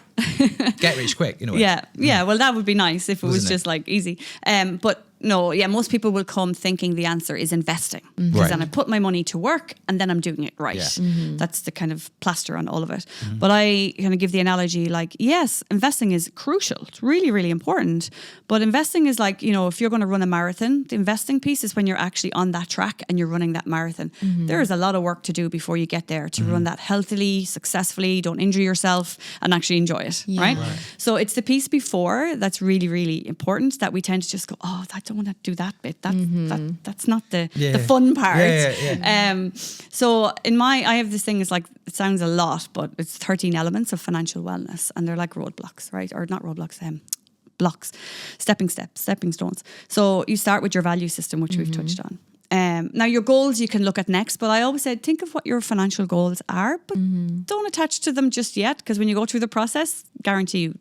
Get rich quick, in a way. Yeah. Well, that would be nice if it was Wasn't just like easy. But no, most people will come thinking the answer is investing. Because then I put my money to work and then I'm doing it right. Yeah. That's the kind of plaster on all of it. But I kind of give the analogy like, yes, investing is crucial. It's really, really important. But investing is like, if you're going to run a marathon, the investing piece is when you're actually on that track and you're running that marathon. There is a lot of work to do before you get there to run that healthily, successfully, don't injure yourself and actually enjoy it, right? So it's the piece before that's really, really important that we tend to just go, I don't want to do that bit. That's not the fun part. So I have this thing, it's like, it sounds a lot, but it's 13 elements of financial wellness and they're like roadblocks, right? Or not roadblocks, blocks, stepping stones. So you start with your value system, which we've touched on. Now your goals you can look at next, but I always said think of what your financial goals are, but don't attach to them just yet, because when you go through the process, guarantee you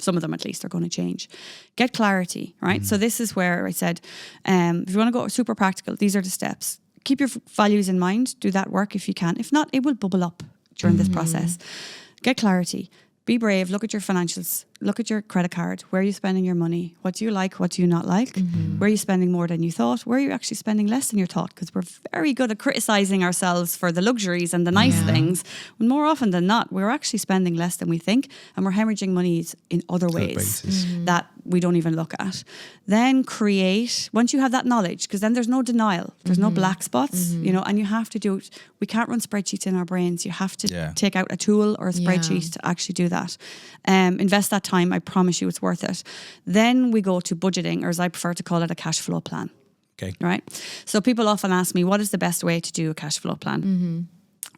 some of them at least are going to change. Get clarity, right? So this is where I said, if you want to go super practical, these are the steps. Keep your values in mind, do that work if you can. If not, it will bubble up during this process. Get clarity. Be brave, look at your financials, look at your credit card. Where are you spending your money? What do you like? What do you not like? Where are you spending more than you thought? Where are you actually spending less than you thought? Because we're very good at criticizing ourselves for the luxuries and the nice things. When more often than not, we're actually spending less than we think and we're hemorrhaging monies in other ways that we don't even look at. Then create, once you have that knowledge, because then there's no denial, there's no black spots, and you have to do it. We can't run spreadsheets in our brains. You have to take out a tool or a spreadsheet to actually do that. Invest that time. I promise you it's worth it. Then we go to budgeting, or as I prefer to call it, a cash flow plan. Okay. Right? So people often ask me, what is the best way to do a cash flow plan?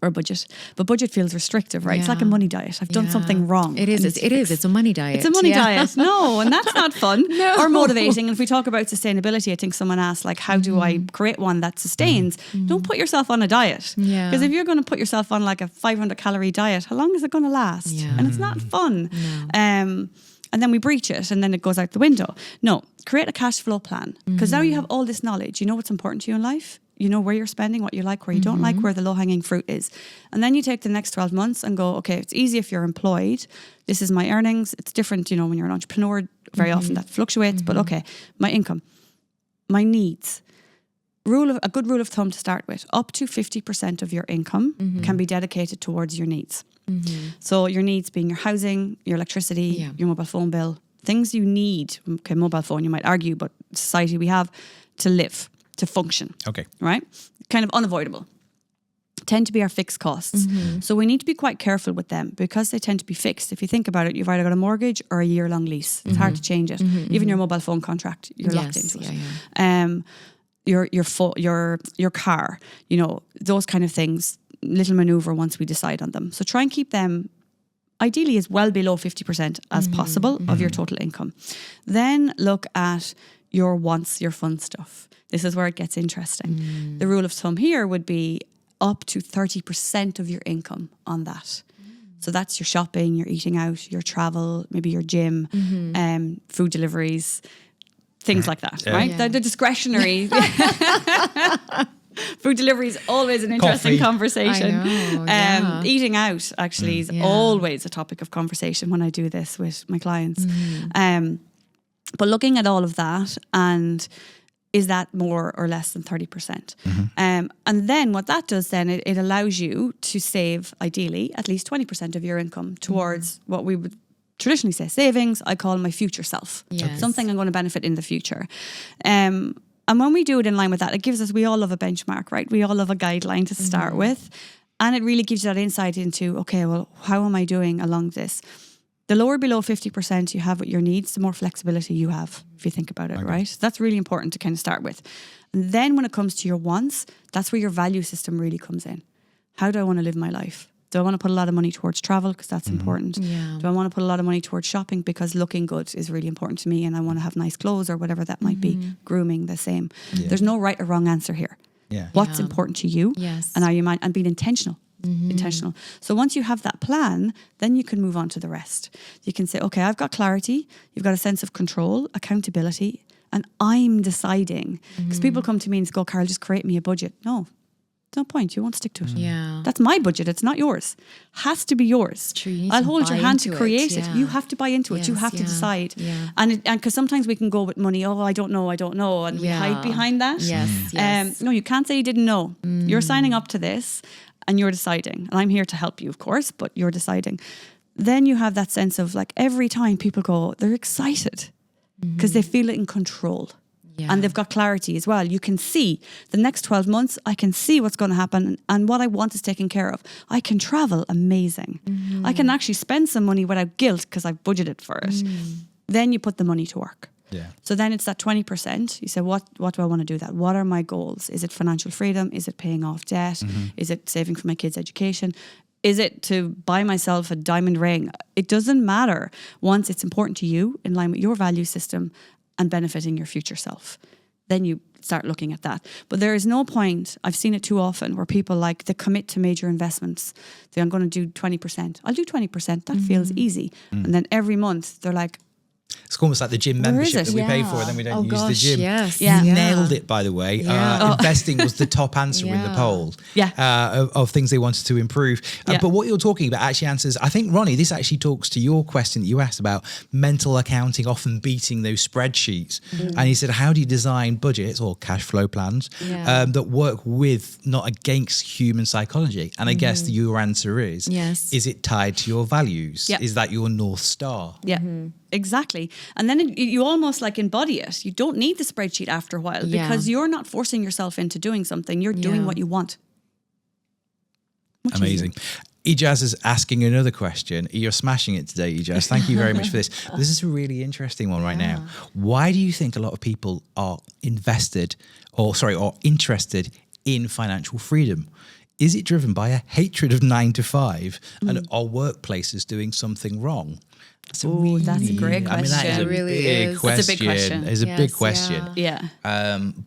Or budget. But budget feels restrictive, right? It's like a money diet. I've done something wrong. It is. It's a money diet. It's a money diet. No, and that's not fun or motivating. And if we talk about sustainability, I think someone asked, like, how do I create one that sustains? Don't put yourself on a diet. Because if you're going to put yourself on like a 500 calorie diet, how long is it going to last? And it's not fun. No. And then we breach it and then it goes out the window. No, create a cash flow plan. Because now you have all this knowledge. You know what's important to you in life. You know where you're spending, what you like, where you don't like, where the low-hanging fruit is. And then you take the next 12 months and go, okay, it's easy if you're employed. This is my earnings. It's different, when you're an entrepreneur, very often that fluctuates. But okay, my income, my needs. A good rule of thumb to start with, up to 50% of your income can be dedicated towards your needs. So your needs being your housing, your electricity, your mobile phone bill, things you need. Okay, mobile phone, you might argue, but society we have to live, to function. Okay. Right? Kind of unavoidable. Tend to be our fixed costs. So we need to be quite careful with them because they tend to be fixed. If you think about it, you've either got a mortgage or a year-long lease. It's hard to change it. Even your mobile phone contract, you're locked into it. Your car, those kind of things, little maneuver once we decide on them. So try and keep them ideally as well below 50% as possible of your total income. Then look at your wants, your fun stuff. This is where it gets interesting. The rule of thumb here would be up to 30% of your income on that. So that's your shopping, your eating out, your travel, maybe your gym, food deliveries, things like that, right? Yeah. The discretionary. Food delivery is always an interesting conversation. I know, eating out actually is always a topic of conversation when I do this with my clients. But looking at all of that, and is that more or less than 30%? And then what that does then, it allows you to save, ideally, at least 20% of your income towards what we would traditionally say savings. I call my future self. Something I'm going to benefit in the future. And when we do it in line with that, it gives us, we all love a benchmark, right? We all love a guideline to start with. And it really gives you that insight into, okay, well, how am I doing along this? The lower below 50% you have with your needs, the more flexibility you have, if you think about it, right? So that's really important to kind of start with. And then when it comes to your wants, that's where your value system really comes in. How do I want to live my life? Do I want to put a lot of money towards travel because that's important? Do I want to put a lot of money towards shopping because looking good is really important to me and I want to have nice clothes or whatever that might be? Grooming, the same. There's no right or wrong answer here. Yeah. What's important to you? Yes. And are you and being intentional. Intentional. So once you have that plan, then you can move on to the rest. You can say, okay, I've got clarity. You've got a sense of control, accountability, and I'm deciding. Because people come to me and go, Carol, just create me a budget. No, no point. You won't stick to it. Yeah. That's my budget. It's not yours. Has to be yours. True. You need I'll to hold your buy hand to into create it. it. Yeah. You have to buy into it. You Yes, have to yeah, decide. yeah. And because sometimes we can go with money. Oh, I don't know. And we hide behind that. Yes, yes. No, you can't say you didn't know. You're signing up to this and you're deciding. And I'm here to help you, of course, but you're deciding. Then you have that sense of like every time people go, they're excited because they feel in control. Yeah. And they've got clarity as well. You can see the next 12 months, I can see what's going to happen and what I want is taken care of. I can travel, amazing. I can actually spend some money without guilt because I've budgeted for it. Then you put the money to work. Yeah. So then it's that 20%. You say, what do I want to do that? What are my goals? Is it financial freedom? Is it paying off debt? Is it saving for my kids' education? Is it to buy myself a diamond ring? It doesn't matter once it's important to you in line with your value system and benefiting your future self. Then you start looking at that. But there is no point, I've seen it too often, where people they commit to major investments. Say, I'm going to do 20%. I'll do 20%. That feels easy. And then every month they're like, It's almost like the gym Where membership is it? that we pay for and then we don't use the gym. Yes. Yeah. You nailed it, by the way. Yeah. Investing was the top answer in the poll of things they wanted to improve. But what you're talking about actually answers, I think, Ronnie, this actually talks to your question that you asked about mental accounting often beating those spreadsheets. And he said, how do you design budgets or cash flow plans that work with, not against human psychology? And I guess your answer is, is it tied to your values? Yep. Is that your North Star? Yeah, exactly. And then you almost embody it. You don't need the spreadsheet after a while because you're not forcing yourself into doing something. You're doing what you want. Much Amazing. Ijaz is asking another question. You're smashing it today, Ijaz. Thank you very much for this. This is a really interesting one right now. Why do you think a lot of people are interested in financial freedom? Is it driven by a hatred of 9 to 5 and are workplaces doing something wrong? That's a great question. I mean, that is a big question. It's a big question. It's a big question. Yeah.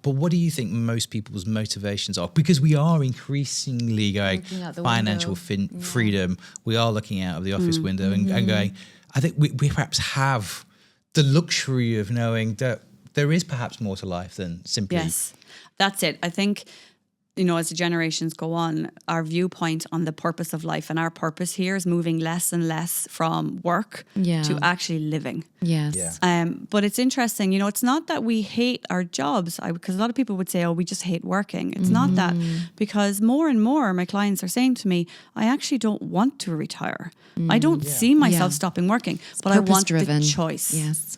But what do you think most people's motivations are? Because we are increasingly going financial freedom. We are looking out of the office window and going, I think we perhaps have the luxury of knowing that there is perhaps more to life than simply. Yes, that's it. I think, as the generations go on, our viewpoint on the purpose of life and our purpose here is moving less and less from work to actually living. Yes. But it's interesting, it's not that we hate our jobs, because a lot of people would say, oh, we just hate working. It's not that, because more and more my clients are saying to me, I actually don't want to retire. I don't see myself stopping working, but I want the choice. Yes.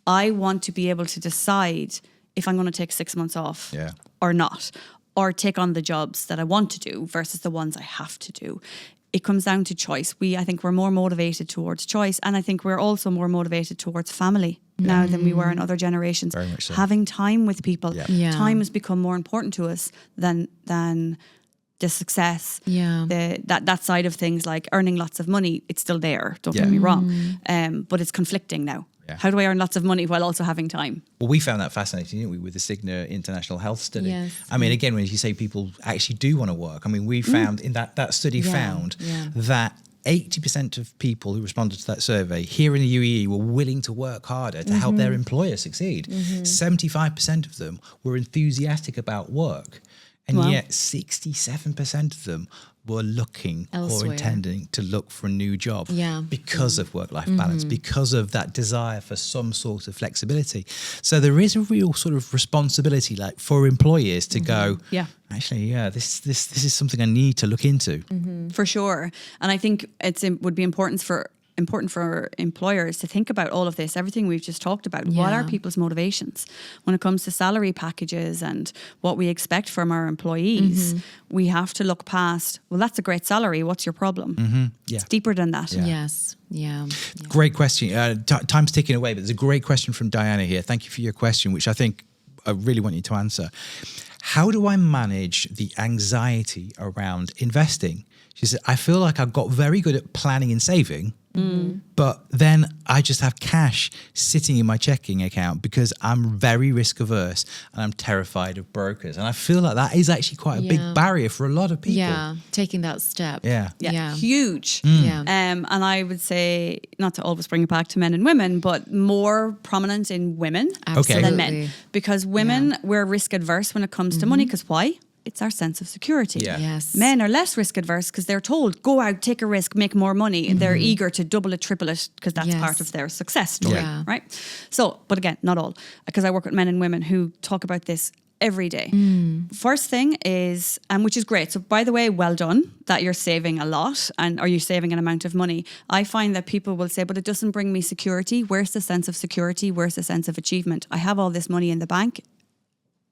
I want to be able to decide if I'm going to take 6 months off or not, or take on the jobs that I want to do versus the ones I have to do. It comes down to choice. I think we're more motivated towards choice, and I think we're also more motivated towards family now than we were in other generations. Very much so. Having time with people. Yeah. Time has become more important to us than the success. That side of things, like earning lots of money, it's still there, don't get me wrong. But it's conflicting now. How do I earn lots of money while also having time? Well, we found that fascinating, didn't we, with the Cigna International Health Study? Yes. I mean, again, when you say people actually do want to work, I mean, we found in that study found that 80% of people who responded to that survey here in the UAE were willing to work harder to help their employer succeed. 75% of them were enthusiastic about work. And yet 67% of them were looking elsewhere, or intending to look for a new job because of work-life balance, because of that desire for some sort of flexibility. So there is a real sort of responsibility, like for employers to go, actually, this is something I need to look into. For sure. And I think it would be important for employers to think about all of this, everything we've just talked about. What are people's motivations when it comes to salary packages and what we expect from our employees? We have to look past, well, that's a great salary. What's your problem? It's deeper than that. Yes. Great question. Time's ticking away, but there's a great question from Diana here. Thank you for your question, which I think I really want you to answer. How do I manage the anxiety around investing? She said, I feel like I've got very good at planning and saving, But then I just have cash sitting in my checking account because I'm very risk averse and I'm terrified of brokers. And I feel like that is actually quite a big barrier for a lot of people. Yeah, taking that step. Yeah. Huge. Yeah. And I would say, not to always bring it back to men and women, but more prominent in women than men. Because women, we're risk adverse when it comes to money. Because why? It's our sense of security. Yeah. Yes. Men are less risk adverse because they're told, go out, take a risk, make more money. And they're eager to double it, triple it, because that's part of their success story, right? So, but again, not all. Because I work with men and women who talk about this every day. First thing is, which is great. So by the way, well done that you're saving a lot and are you saving an amount of money. I find that people will say, but it doesn't bring me security. Where's the sense of security? Where's the sense of achievement? I have all this money in the bank.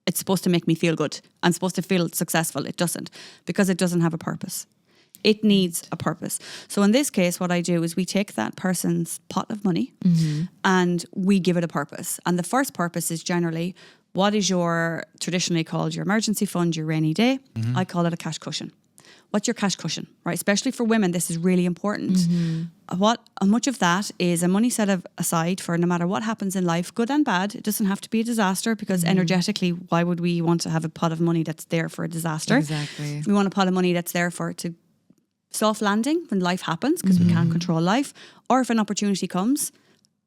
It's supposed to make me feel good. I'm supposed to feel successful. It doesn't, because it doesn't have a purpose. It needs a purpose. So in this case, what I do is we take that person's pot of money and we give it a purpose. And the first purpose is generally, what is your, traditionally called your emergency fund, your rainy day? I call it a cash cushion. What's your cash cushion, right? Especially for women, this is really important. Much of that is a money set aside for no matter what happens in life, good and bad. It doesn't have to be a disaster because energetically, why would we want to have a pot of money that's there for a disaster? Exactly. We want a pot of money that's there for to soft landing when life happens because we can't control life, or if an opportunity comes,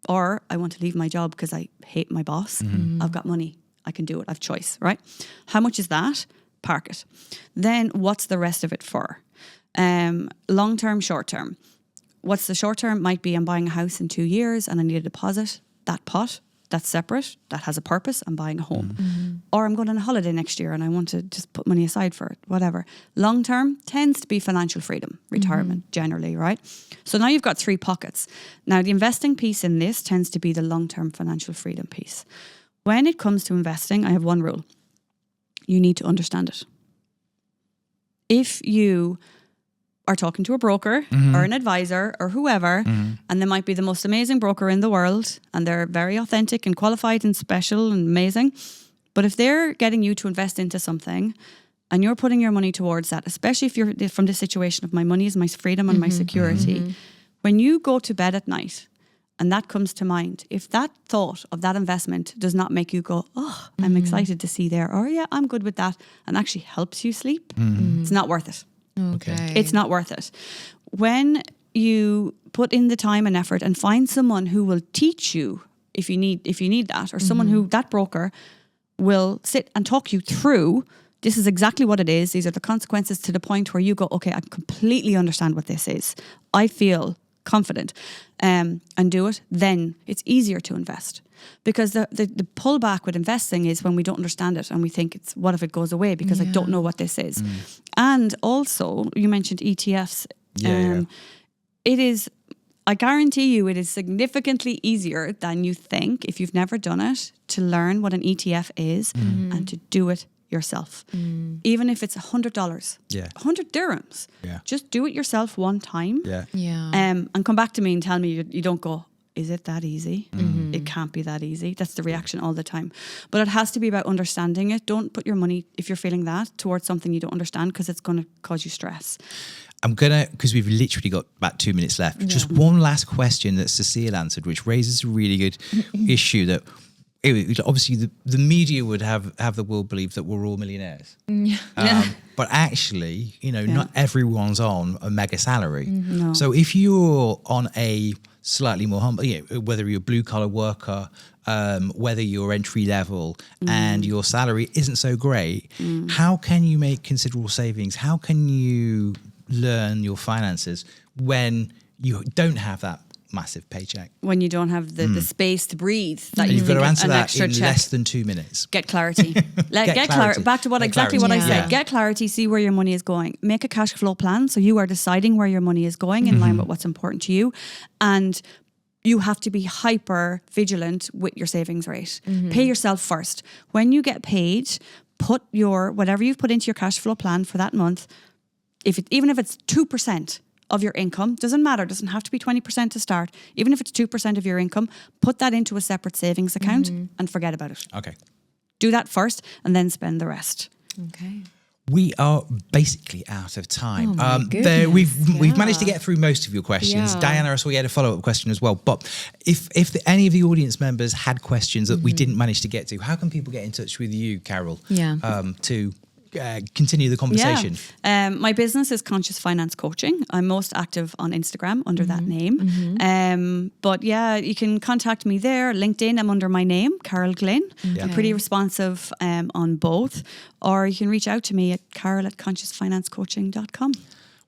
or I want to leave my job because I hate my boss. I've got money. I can do it. I've choice, right? How much is that? Park it. Then what's the rest of it for? Long term, short term. What's the short term? Might be I'm buying a house in 2 years and I need a deposit. That pot, that's separate. That has a purpose. I'm buying a home. Or I'm going on a holiday next year and I want to just put money aside for it, whatever. Long term tends to be financial freedom, retirement generally, right? So now you've got 3 pockets. Now the investing piece in this tends to be the long term financial freedom piece. When it comes to investing, I have one rule. You need to understand it. If you are talking to a broker or an advisor or whoever, and they might be the most amazing broker in the world, and they're very authentic and qualified and special and amazing, but if they're getting you to invest into something and you're putting your money towards that, especially if you're from the situation of my money is my freedom and my security, when you go to bed at night, and that comes to mind, if that thought of that investment does not make you go, oh, I'm excited to see there, or yeah, I'm good with that, and actually helps you sleep, it's not worth it. Okay. It's not worth it. When you put in the time and effort and find someone who will teach you if you need that, or someone who, that broker, will sit and talk you through, this is exactly what it is, these are the consequences, to the point where you go, okay, I completely understand what this is. I feel confident and do it, then it's easier to invest. Because the pullback with investing is when we don't understand it and we think it's, what if it goes away because I don't know what this is. And also, you mentioned ETFs. It is, I guarantee you, it is significantly easier than you think, if you've never done it, to learn what an ETF is and to do it yourself. Even if it's $100, 100 dirhams. Just do it yourself one time. And come back to me and tell me you don't go, is it that easy? It can't be that easy. That's the reaction all the time. But it has to be about understanding it. Don't put your money, if you're feeling that, towards something you don't understand, because it's going to cause you stress. I'm going to, because we've literally got about 2 minutes left, just one last question that Cecile answered, which raises a really good issue that obviously the media would have the world believe that we're all millionaires. But actually, not everyone's on a mega salary. No. So if you're on a slightly more humble, whether you're a blue collar worker, whether you're entry level and your salary isn't so great, how can you make considerable savings? How can you learn your finances when you don't have that massive paycheck? When you don't have the space to breathe. That you've got to answer that in check. less than 2 minutes. Get clarity. Get clarity. Back to what I said. Get clarity, see where your money is going. Make a cash flow plan so you are deciding where your money is going in line with what's important to you. And you have to be hyper vigilant with your savings rate. Pay yourself first. When you get paid, put your, whatever you've put into your cash flow plan for that month, even if it's 2%, of your income, doesn't matter, doesn't have to be 20% to start. Even if it's 2% of your income, put that into a separate savings account and forget about it. Okay. Do that first and then spend the rest. Okay. We are basically out of time. Oh my We've managed to get through most of your questions. Yeah. Diana, I saw you had a follow-up question as well. But if any of the audience members had questions that we didn't manage to get to, how can people get in touch with you, Carol, to continue the conversation? Yeah. My business is Conscious Finance Coaching. I'm most active on Instagram under that name. But yeah, you can contact me there. LinkedIn, I'm under my name, Carol Glynn. I'm pretty responsive on both. Or you can reach out to me at carol@consciousfinancecoaching.com.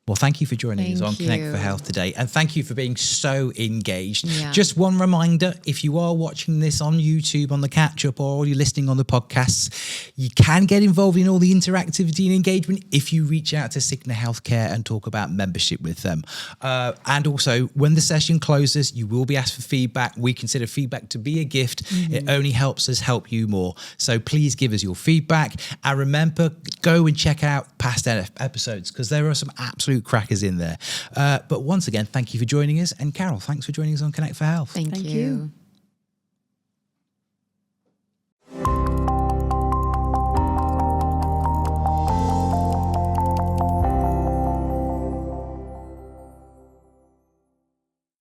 Well, thank you for joining us on Connect for Health today. And thank you for being so engaged. Just one reminder, if you are watching this on YouTube, on the catch-up, or you're listening on the podcasts, you can get involved in all the interactivity and engagement if you reach out to Cigna Healthcare and talk about membership with them. And also, when the session closes, you will be asked for feedback. We consider feedback to be a gift. It only helps us help you more. So please give us your feedback. And remember, go and check out past episodes because there are some absolute crackers in there. But once again, thank you for joining us. And Carol, thanks for joining us on Connect for Health. Thank you.